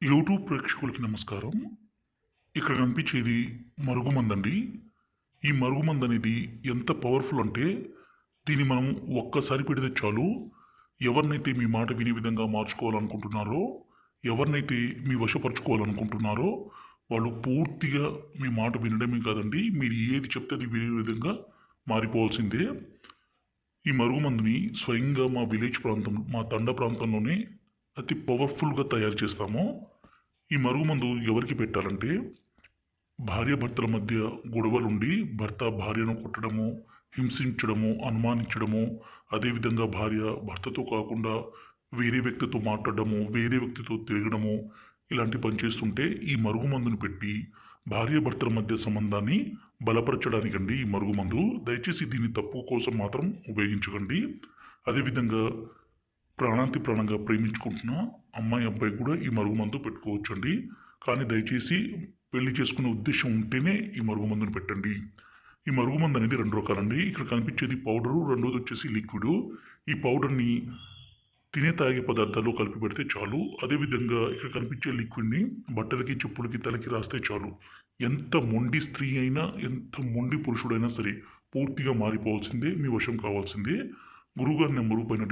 YouTube ప్రేక్షకులకి నమస్కారం. ఇక్కడ కనిపించేది మరుగుమందండి. ఈ మరుగుమందు అనేది ఎంత పవర్‌ఫుల్ అంటే, దీన్ని మనం ఒక్కసారి పెడితే చాలు, ఎవరినైతే మీ మాట వినే విధంగా మార్చుకోవాలనుకుంటున్నారో, ఎవరినైతే మీ వశపరుచుకోవాలనుకుంటున్నారో, వాళ్ళు పూర్తిగా మీ మాట వినడమే కాదండి, మీరు ఏది చెప్తే అది వినే విధంగా మారిపోవాల్సిందే. ఈ మరుగుమందుని స్వయంగా మా విలేజ్ ప్రాంతం, మా తండ ప్రాంతంలోనే అతి పవర్‌ఫుల్‌గా తయారు చేస్తాము. ఈ మరుగుమందు ఎవరికి పెట్టాలంటే, భార్యాభర్తల మధ్య గొడవలుండి భర్త భార్యను కొట్టడము, హింసించడము, అనుమానించడము, అదేవిధంగా భార్య భర్తతో కాకుండా వేరే వ్యక్తితో మాట్లాడడము, వేరే వ్యక్తితో తిరగడము, ఇలాంటి పని చేస్తుంటే ఈ మరుగుమందుని పెట్టి భార్యాభర్తల మధ్య సంబంధాన్ని బలపరచడానికండి ఈ మరుగుమందు. దయచేసి దీన్ని తప్పు కోసం మాత్రం ఉపయోగించకండి. అదేవిధంగా ప్రాణాంతి ప్రాణంగా ప్రేమించుకుంటున్న అమ్మాయి అబ్బాయి కూడా ఈ మరుగుమందు పెట్టుకోవచ్చండి. కానీ దయచేసి పెళ్లి చేసుకునే ఉద్దేశం ఉంటేనే ఈ మరుగుమందుని పెట్టండి. ఈ మరుగుమందు అనేది 2 రకాలండి. ఇక్కడ కనిపించేది పౌడరు, రెండోది వచ్చేసి లిక్విడు. ఈ పౌడర్‌ని తినే తాగే పదార్థాల్లో కలిపి పెడితే చాలు. అదేవిధంగా ఇక్కడ కనిపించే లిక్విడ్‌ని బట్టలకి, చెప్పులకి, తలకి రాస్తే చాలు. ఎంత మొండి స్త్రీ అయినా, ఎంత మొండి పురుషుడైనా సరే పూర్తిగా మారిపోవాల్సిందే, మీ వశం కావాల్సిందే. గురువుగారి నెంబరు పైన